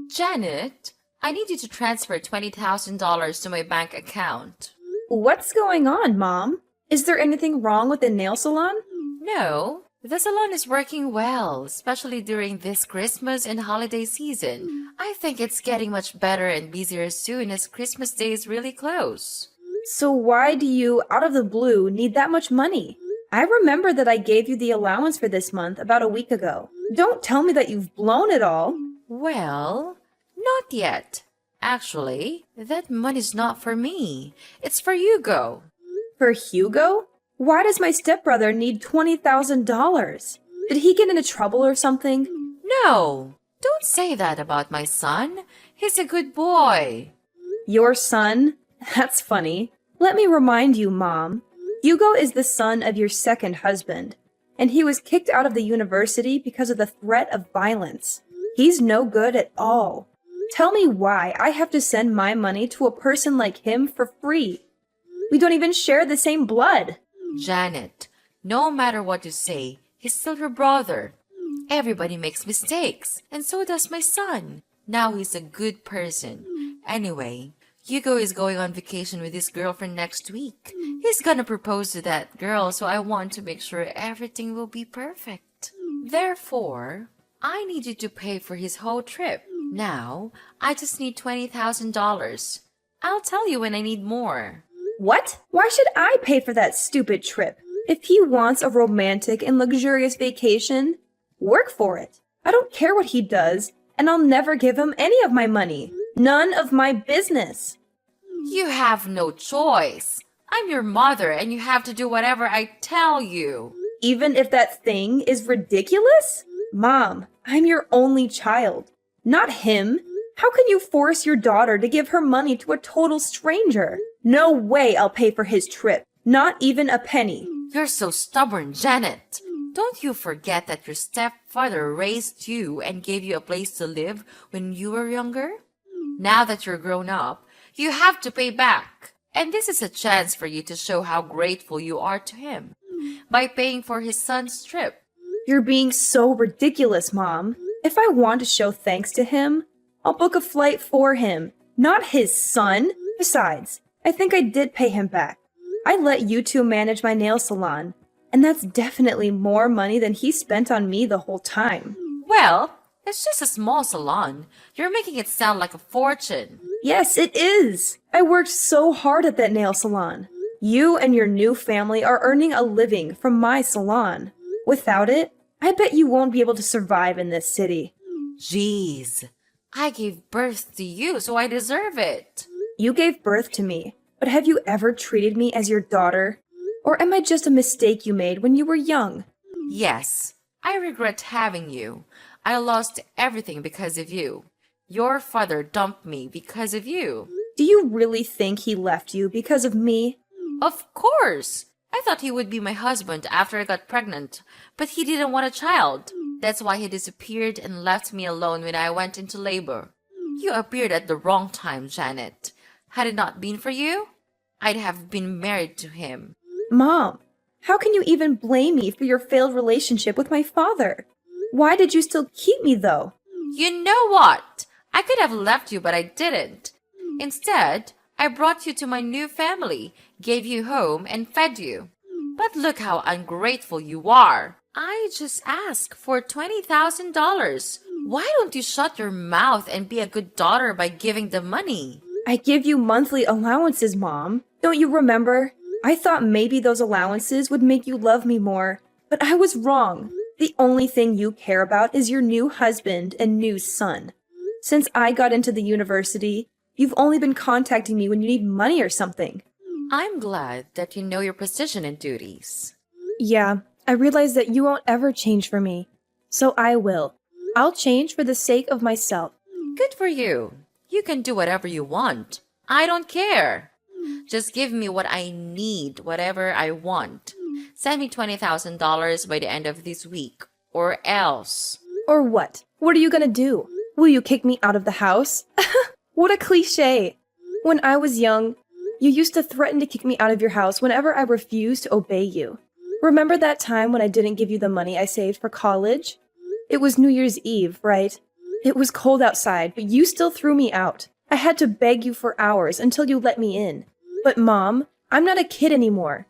Janet, I need you to transfer $20,000 to my bank account. What's going on, Mom? Is there anything wrong with the nail salon? No, the salon is working well, especially during this Christmas and holiday season. I think it's getting much better and busier soon as Christmas Day is really close. So why do you, out of the blue, need that much money? I remember that I gave you the allowance for this month about a week ago. Don't tell me that you've blown it all. Well, not yet. Actually, that money's not for me. It's for Hugo. For Hugo? Why does my stepbrother need $20,000? Did he get into trouble or something? No, don't say that about my son. He's a good boy. Your son? That's funny. Let me remind you, Mom. Hugo is the son of your second husband, and he was kicked out of the university because of the threat of violence. He's no good at all. Tell me why I have to send my money to a person like him for free. We don't even share the same blood. Janet, no matter what you say, he's still your brother. Everybody makes mistakes, and so does my son. Now he's a good person. Anyway, Hugo is going on vacation with his girlfriend next week. He's gonna propose to that girl, so I want to make sure everything will be perfect. Therefore, I need you to pay for his whole trip. Now, I just need $20,000. I'll tell you when I need more. What? Why should I pay for that stupid trip? If he wants a romantic and luxurious vacation, work for it. I don't care what he does, and I'll never give him any of my money. None of my business. You have no choice. I'm your mother, and you have to do whatever I tell you. Even if that thing is ridiculous? Mom, I'm your only child, not him. How can you force your daughter to give her money to a total stranger? No way I'll pay for his trip. Not even a penny. You're so stubborn, Janet. Don't you forget that your stepfather raised you and gave you a place to live when you were younger? Now that you're grown up, you have to pay back. And this is a chance for you to show how grateful you are to him by paying for his son's trip. You're being so ridiculous, Mom. If I want to show thanks to him, I'll book a flight for him, not his son. Besides, I think I did pay him back. I let you two manage my nail salon, and that's definitely more money than he spent on me the whole time. Well, it's just a small salon. You're making it sound like a fortune. Yes, it is. I worked so hard at that nail salon. You and your new family are earning a living from my salon. Without it, I bet you won't be able to survive in this city. Jeez, I gave birth to you, so I deserve it. You gave birth to me, but have you ever treated me as your daughter? Or am I just a mistake you made when you were young? Yes, I regret having you. I lost everything because of you. Your father dumped me because of you. Do you really think he left you because of me? Of course! I thought he would be my husband after I got pregnant, but he didn't want a child. That's why he disappeared and left me alone when I went into labor. You appeared at the wrong time, Janet. Had it not been for you, I'd have been married to him. Mom, how can you even blame me for your failed relationship with my father? Why did you still keep me, though? You know what? I could have left you, but I didn't. Instead, I brought you to my new family, gave you home, and fed you. But look how ungrateful you are. I just asked for $20,000. Why don't you shut your mouth and be a good daughter by giving the money? I give you monthly allowances, Mom. Don't you remember? I thought maybe those allowances would make you love me more, but I was wrong. The only thing you care about is your new husband and new son. Since I got into the university, you've only been contacting me when you need money or something. I'm glad that you know your position and duties. Yeah, I realize that you won't ever change for me, so I will. I'll change for the sake of myself. Good for you. You can do whatever you want. I don't care. Just give me what I need, whatever I want. Send me $20,000 by the end of this week, or else. Or what? What are you gonna do? Will you kick me out of the house? What a cliche! When I was young, you used to threaten to kick me out of your house whenever I refused to obey you. Remember that time when I didn't give you the money I saved for college? It was New Year's Eve, right? It was cold outside, but you still threw me out. I had to beg you for hours until you let me in. But Mom, I'm not a kid anymore.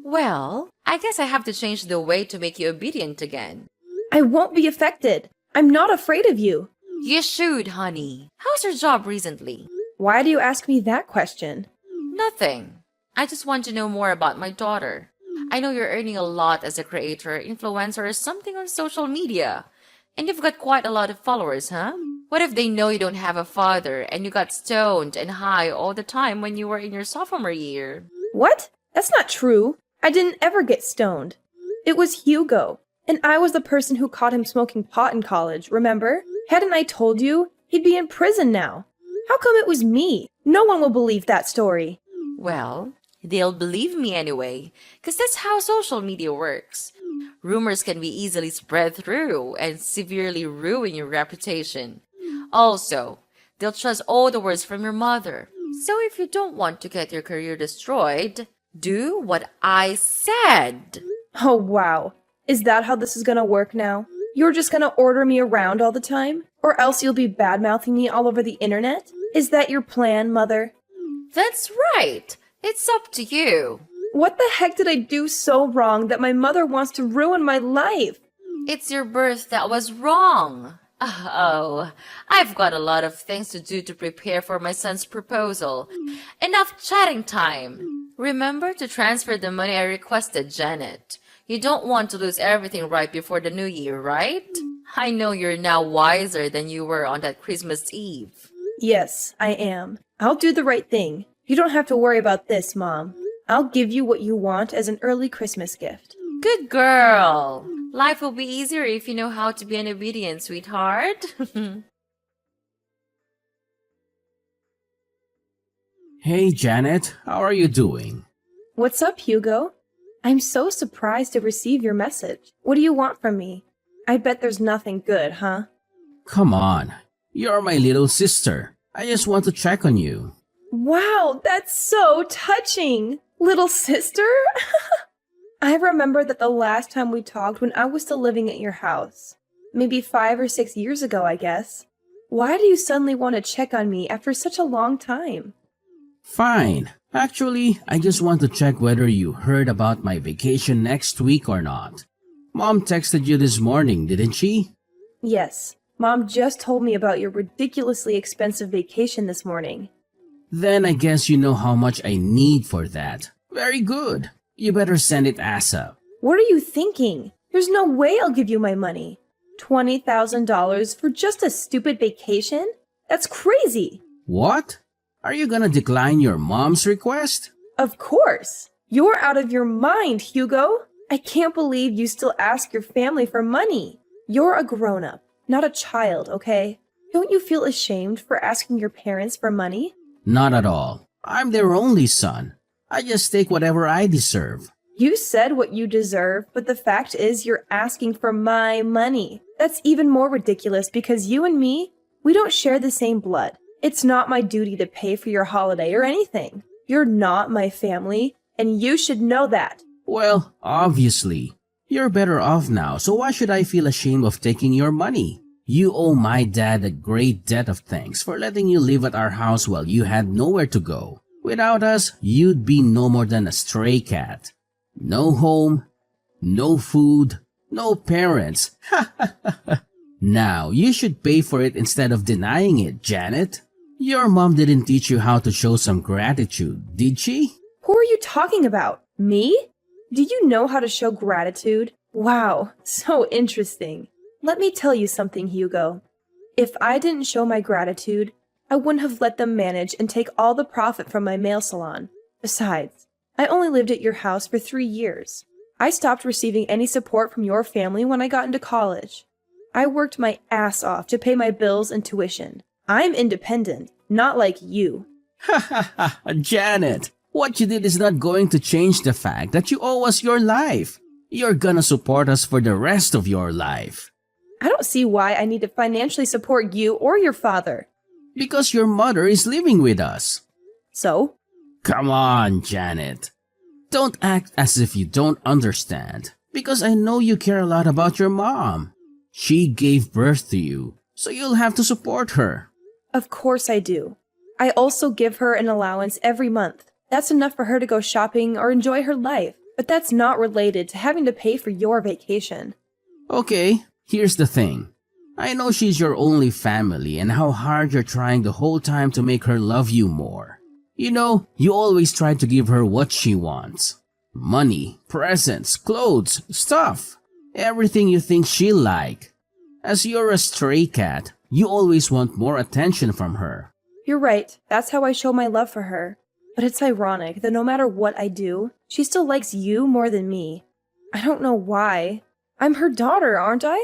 Well, I guess I have to change the way to make you obedient again. I won't be affected. I'm not afraid of you. You should, honey. How's your job recently? Why do you ask me that question? Nothing. I just want to know more about my daughter. I know you're earning a lot as a creator, influencer, or something on social media. And you've got quite a lot of followers, huh? What if they know you don't have a father and you got stoned and high all the time when you were in your sophomore year? What? That's not true. I didn't ever get stoned. It was Hugo. And I was the person who caught him smoking pot in college, remember? Hadn't I told you? He'd be in prison now. How come it was me? No one will believe that story. Well, they'll believe me anyway, because that's how social media works. Rumors can be easily spread through and severely ruin your reputation. Also, they'll trust all the words from your mother. So if you don't want to get your career destroyed, do what I said. Oh, wow. Is that how this is gonna work now? You're just gonna order me around all the time? Or else you'll be bad-mouthing me all over the internet? Is that your plan, Mother? That's right. It's up to you. What the heck did I do so wrong that my mother wants to ruin my life? It's your birth that was wrong. Oh, I've got a lot of things to do to prepare for my son's proposal. Enough chatting time. Remember to transfer the money I requested, Janet. You don't want to lose everything right before the new year, right? I know you're now wiser than you were on that Christmas Eve. Yes, I am. I'll do the right thing. You don't have to worry about this, Mom. I'll give you what you want as an early Christmas gift. Good girl. Life will be easier if you know how to be an obedient, sweetheart. Hey Janet, how are you doing? What's up, Hugo? I'm so surprised to receive your message. What do you want from me? I bet there's nothing good, huh? Come on, you're my little sister. I just want to check on you. Wow, that's so touching! Little sister? I remember that the last time we talked when I was still living at your house. Maybe 5 or 6 years ago, I guess. Why do you suddenly want to check on me after such a long time? Fine. Actually, I just want to check whether you heard about my vacation next week or not. Mom texted you this morning, didn't she? Yes. Mom just told me about your ridiculously expensive vacation this morning. Then I guess you know how much I need for that. Very good. You better send it ASAP. What are you thinking? There's no way I'll give you my money. $20,000 for just a stupid vacation? That's crazy. What? Are you gonna decline your mom's request? Of course. You're out of your mind, Hugo. I can't believe you still ask your family for money. You're a grown-up, not a child, okay? Don't you feel ashamed for asking your parents for money? Not at all. I'm their only son. I just take whatever I deserve. You said what you deserve, but the fact is you're asking for my money. That's even more ridiculous because you and me, we don't share the same blood. It's not my duty to pay for your holiday or anything. You're not my family, and you should know that. Well, obviously. You're better off now, so why should I feel ashamed of taking your money? You owe my dad a great debt of thanks for letting you live at our house while you had nowhere to go. Without us, you'd be no more than a stray cat. No home, no food, no parents. Now, you should pay for it instead of denying it, Janet. Your mom didn't teach you how to show some gratitude, did she? Who are you talking about? Me? Do you know how to show gratitude? Wow, so interesting. Let me tell you something, Hugo. If I didn't show my gratitude, I wouldn't have let them manage and take all the profit from my nail salon. Besides, I only lived at your house for 3 years. I stopped receiving any support from your family when I got into college. I worked my ass off to pay my bills and tuition. I'm independent, not like you. Janet, what you did is not going to change the fact that you owe us your life. You're gonna support us for the rest of your life. I don't see why I need to financially support you or your father. Because your mother is living with us. So? Come on, Janet. Don't act as if you don't understand. Because I know you care a lot about your mom. She gave birth to you. so you'll have to support her. Of course I do. I also give her an allowance every month. That's enough for her to go shopping or enjoy her life, but that's not related to having to pay for your vacation. Okay, here's the thing. I know she's your only family and how hard you're trying the whole time to make her love you more. You know, you always try to give her what she wants. Money, presents, clothes, stuff. Everything you think she'll like. As you're a stray cat, you always want more attention from her. You're right, that's how I show my love for her. But it's ironic that no matter what I do, she still likes you more than me. I don't know why. I'm her daughter, aren't I?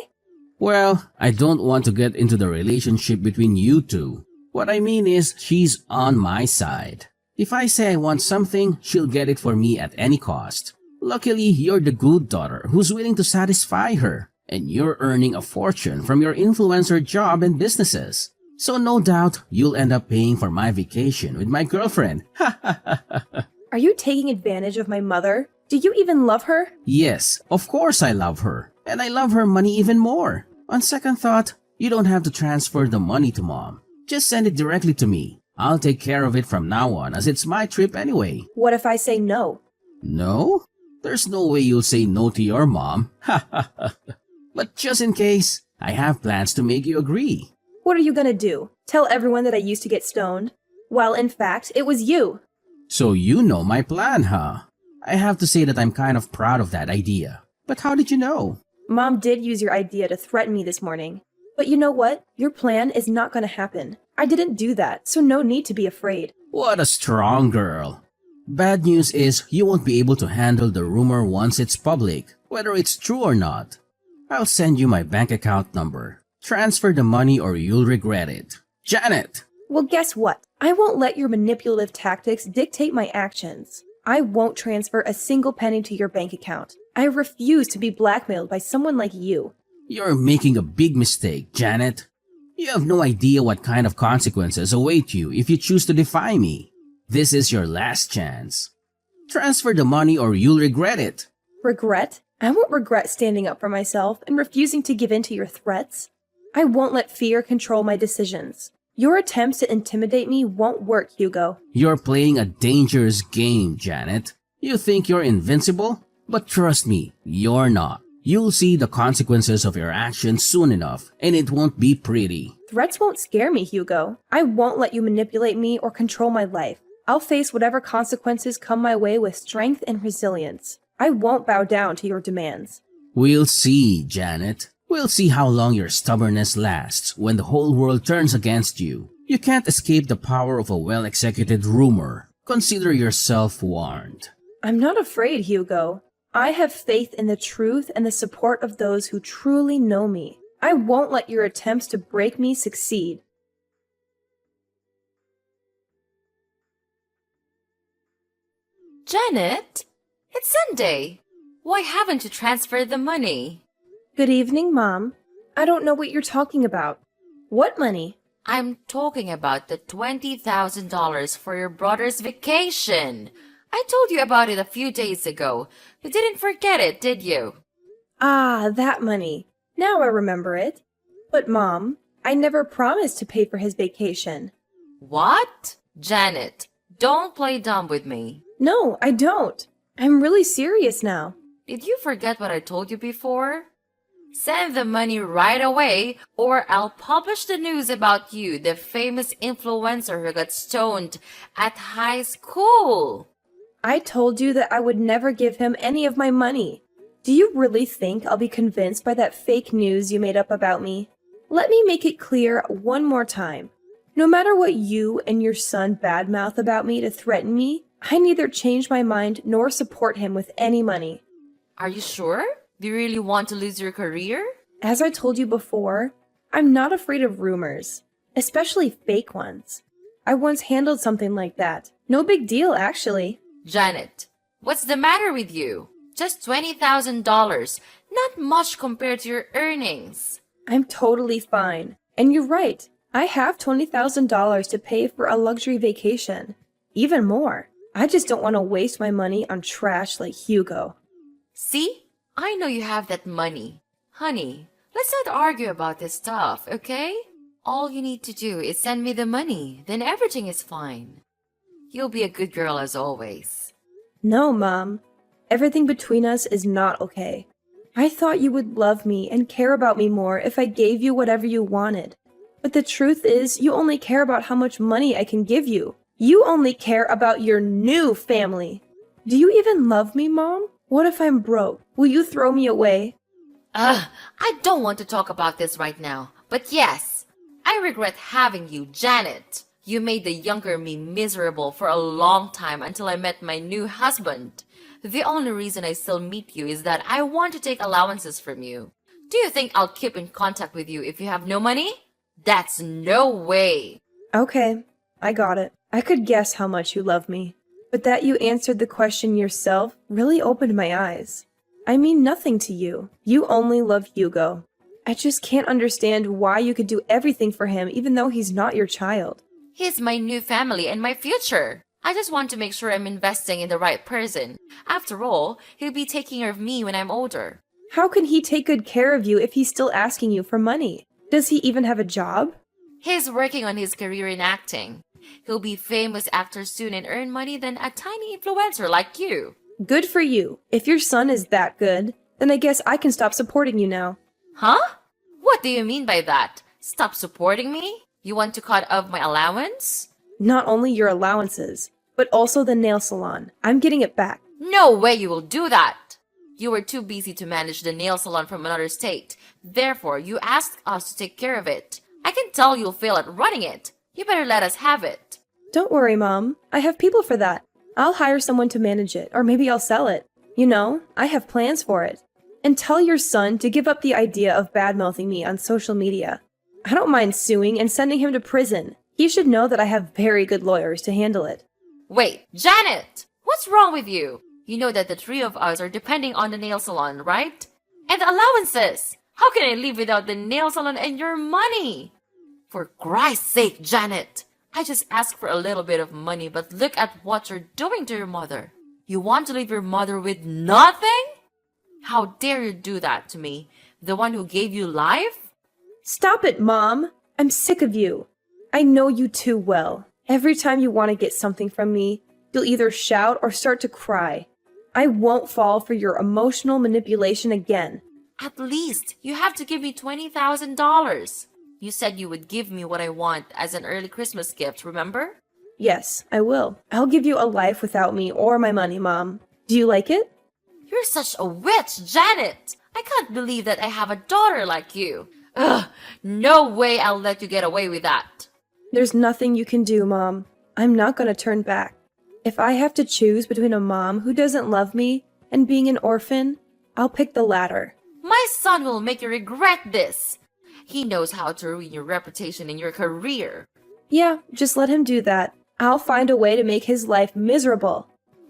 Well, I don't want to get into the relationship between you two. What I mean is, she's on my side. If I say I want something, she'll get it for me at any cost. Luckily, you're the good daughter who's willing to satisfy her, and you're earning a fortune from your influencer job and businesses. So no doubt, you'll end up paying for my vacation with my girlfriend. Are you taking advantage of my mother? Do you even love her? Yes, of course I love her. And I love her money even more. On second thought, you don't have to transfer the money to Mom. Just send it directly to me. I'll take care of it from now on as it's my trip anyway. What if I say no? No? There's no way you'll say no to your mom. But just in case, I have plans to make you agree. What are you gonna do? Tell everyone that I used to get stoned? Well, in fact, it was you. So you know my plan, huh? I have to say that I'm kind of proud of that idea. But how did you know? Mom did use your idea to threaten me this morning. But you know what? Your plan is not gonna happen. I didn't do that, so no need to be afraid. What a strong girl. Bad news is you won't be able to handle the rumor once it's public, whether it's true or not. I'll send you my bank account number. Transfer the money or you'll regret it. Janet! Well, guess what? I won't let your manipulative tactics dictate my actions. I won't transfer a single penny to your bank account. I refuse to be blackmailed by someone like you. You're making a big mistake, Janet. You have no idea what kind of consequences await you if you choose to defy me. This is your last chance. Transfer the money or you'll regret it. Regret? I won't regret standing up for myself and refusing to give in to your threats. I won't let fear control my decisions. Your attempts to intimidate me won't work, Hugo. You're playing a dangerous game, Janet. You think you're invincible? But trust me, you're not. You'll see the consequences of your actions soon enough, and it won't be pretty. Threats won't scare me, Hugo. I won't let you manipulate me or control my life. I'll face whatever consequences come my way with strength and resilience. I won't bow down to your demands. We'll see, Janet. We'll see how long your stubbornness lasts when the whole world turns against you. You can't escape the power of a well-executed rumor. Consider yourself warned. I'm not afraid, Hugo. I have faith in the truth and the support of those who truly know me. I won't let your attempts to break me succeed. Janet, it's Sunday. Why haven't you transferred the money? Good evening, Mom. I don't know what you're talking about. What money? I'm talking about the $20,000 for your brother's vacation. I told you about it a few days ago. You didn't forget it, did you? Ah, that money. Now I remember it. But Mom, I never promised to pay for his vacation. What? Janet, don't play dumb with me. No, I don't. I'm really serious now. Did you forget what I told you before? Send the money right away, or I'll publish the news about you, the famous influencer who got stoned at high school. I told you that I would never give him any of my money. Do you really think I'll be convinced by that fake news you made up about me? Let me make it clear one more time. No matter what you and your son badmouth about me to threaten me, I neither change my mind nor support him with any money. Are you sure? Do you really want to lose your career? As I told you before, I'm not afraid of rumors, especially fake ones. I once handled something like that. No big deal, actually. Janet, what's the matter with you? Just $20,000, not much compared to your earnings. I'm totally fine. And you're right. I have $20,000 to pay for a luxury vacation. Even more. I just don't want to waste my money on trash like Hugo. See? I know you have that money. Honey, let's not argue about this stuff, okay? All you need to do is send me the money, then everything is fine. You'll be a good girl as always. No, Mom. Everything between us is not okay. I thought you would love me and care about me more if I gave you whatever you wanted. But the truth is, you only care about how much money I can give you. You only care about your new family. Do you even love me, Mom? What if I'm broke? Will you throw me away? I don't want to talk about this right now, but yes, I regret having you, Janet. You made the younger me miserable for a long time until I met my new husband. The only reason I still meet you is that I want to take allowances from you. Do you think I'll keep in contact with you if you have no money? That's no way. Okay, I got it. I could guess how much you love me. But that you answered the question yourself really opened my eyes. I mean nothing to you. You only love Hugo. I just can't understand why you could do everything for him even though he's not your child. He's my new family and my future. I just want to make sure I'm investing in the right person. After all, he'll be taking care of me when I'm older. How can he take good care of you if he's still asking you for money? Does he even have a job? He's working on his career in acting. He'll be famous actor soon and earn money than a tiny influencer like you. Good for you. If your son is that good, then I guess I can stop supporting you now. Huh? What do you mean by that? Stop supporting me? You want to cut off my allowance? Not only your allowances, but also the nail salon. I'm getting it back. No way you will do that. You were too busy to manage the nail salon from another state. Therefore, you asked us to take care of it. I can tell you'll fail at running it. You better let us have it. Don't worry, Mom. I have people for that. I'll hire someone to manage it, or maybe I'll sell it. You know, I have plans for it. And tell your son to give up the idea of bad-mouthing me on social media. I don't mind suing and sending him to prison. He should know that I have very good lawyers to handle it. Wait, Janet! What's wrong with you? You know that the three of us are depending on the nail salon, right? And the allowances! How can I live without the nail salon and your money? For Christ's sake, Janet! I just asked for a little bit of money, but look at what you're doing to your mother. You want to leave your mother with nothing? How dare you do that to me? The one who gave you life? Stop it, Mom! I'm sick of you. I know you too well. Every time you want to get something from me, you'll either shout or start to cry. I won't fall for your emotional manipulation again. At least you have to give me $20,000. You said you would give me what I want as an early Christmas gift, remember? Yes, I will. I'll give you a life without me or my money, Mom. Do you like it? You're such a witch, Janet! I can't believe that I have a daughter like you. Ugh, no way I'll let you get away with that. There's nothing you can do, Mom. I'm not going to turn back. If I have to choose between a mom who doesn't love me and being an orphan, I'll pick the latter. My son will make you regret this. He knows how to ruin your reputation and your career. Yeah, just let him do that. I'll find a way to make his life miserable.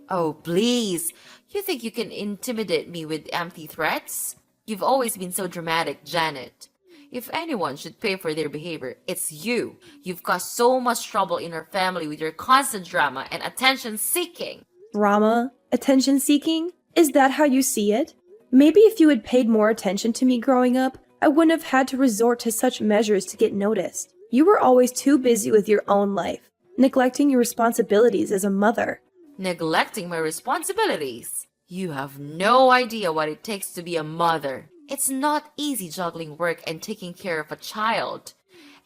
Oh, please. You think you can intimidate me with empty threats? You've always been so dramatic, Janet. If anyone should pay for their behavior, it's you. You've caused so much trouble in our family with your constant drama and attention-seeking. Drama? Attention-seeking? Is that how you see it? Maybe if you had paid more attention to me growing up, I wouldn't have had to resort to such measures to get noticed. You were always too busy with your own life, neglecting your responsibilities as a mother. Neglecting my responsibilities? You have no idea what it takes to be a mother. It's not easy juggling work and taking care of a child.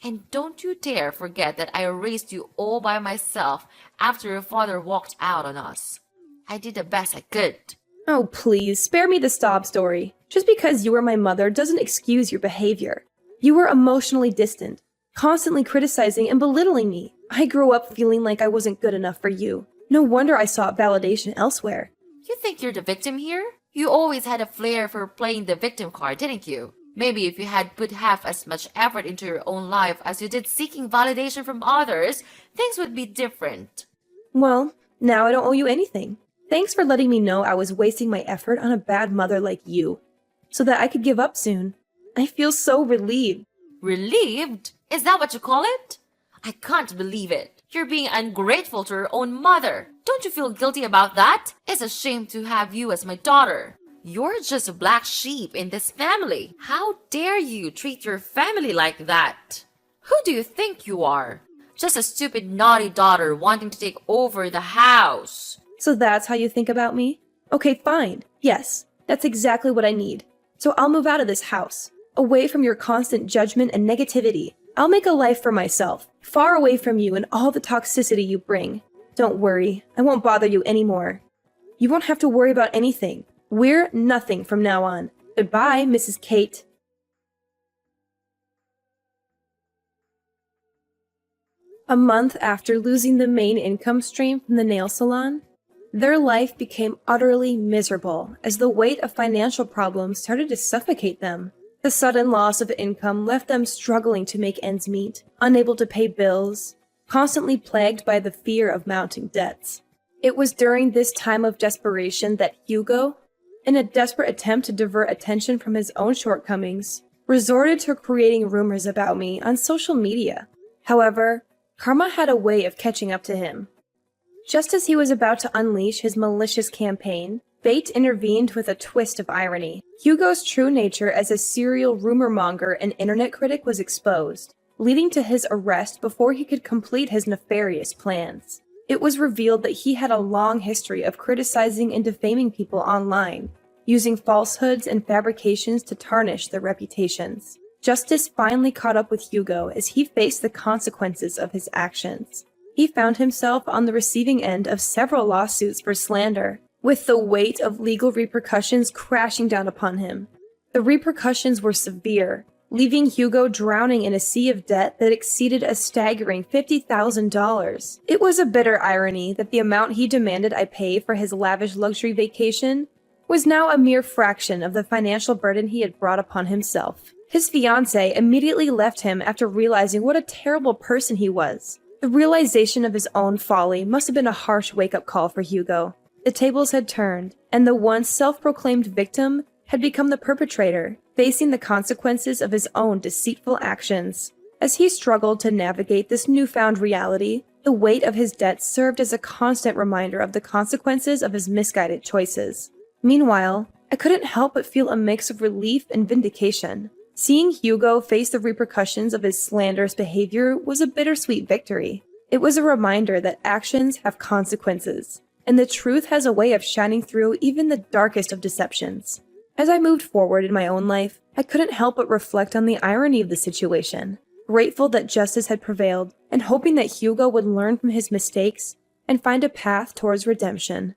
And don't you dare forget that I raised you all by myself after your father walked out on us. I did the best I could. Oh, please, spare me the sob story. Just because you were my mother doesn't excuse your behavior. You were emotionally distant, constantly criticizing and belittling me. I grew up feeling like I wasn't good enough for you. No wonder I sought validation elsewhere. You think you're the victim here? You always had a flair for playing the victim card, didn't you? Maybe if you had put half as much effort into your own life as you did seeking validation from others, things would be different. Well, now I don't owe you anything. Thanks for letting me know I was wasting my effort on a bad mother like you, so that I could give up soon. I feel so relieved. Relieved? Is that what you call it? I can't believe it. You're being ungrateful to your own mother. Don't you feel guilty about that? It's a shame to have you as my daughter. You're just a black sheep in this family. How dare you treat your family like that? Who do you think you are? Just a stupid naughty daughter wanting to take over the house. So that's how you think about me? Okay, fine. Yes, that's exactly what I need. So I'll move out of this house, away from your constant judgment and negativity. I'll make a life for myself, far away from you and all the toxicity you bring. Don't worry, I won't bother you anymore. You won't have to worry about anything. We're nothing from now on. Goodbye, Mrs. Kate. A month after losing the main income stream from the nail salon, their life became utterly miserable as the weight of financial problems started to suffocate them. The sudden loss of income left them struggling to make ends meet, unable to pay bills, constantly plagued by the fear of mounting debts. It was during this time of desperation that Hugo, in a desperate attempt to divert attention from his own shortcomings, resorted to creating rumors about me on social media. However, karma had a way of catching up to him. Just as he was about to unleash his malicious campaign, fate intervened with a twist of irony. Hugo's true nature as a serial rumor monger and internet critic was exposed, leading to his arrest before he could complete his nefarious plans. It was revealed that he had a long history of criticizing and defaming people online, using falsehoods and fabrications to tarnish their reputations. Justice finally caught up with Hugo as he faced the consequences of his actions. He found himself on the receiving end of several lawsuits for slander, with the weight of legal repercussions crashing down upon him. The repercussions were severe, leaving Hugo drowning in a sea of debt that exceeded a staggering $50,000. It was a bitter irony that the amount he demanded I pay for his lavish luxury vacation was now a mere fraction of the financial burden he had brought upon himself. His fiancée immediately left him after realizing what a terrible person he was. The realization of his own folly must have been a harsh wake-up call for Hugo. The tables had turned, and the once self-proclaimed victim had become the perpetrator, facing the consequences of his own deceitful actions. As he struggled to navigate this newfound reality, the weight of his debts served as a constant reminder of the consequences of his misguided choices. Meanwhile, I couldn't help but feel a mix of relief and vindication. Seeing Hugo face the repercussions of his slanderous behavior was a bittersweet victory. It was a reminder that actions have consequences, and the truth has a way of shining through even the darkest of deceptions. As I moved forward in my own life, I couldn't help but reflect on the irony of the situation, grateful that justice had prevailed, and hoping that Hugo would learn from his mistakes and find a path towards redemption.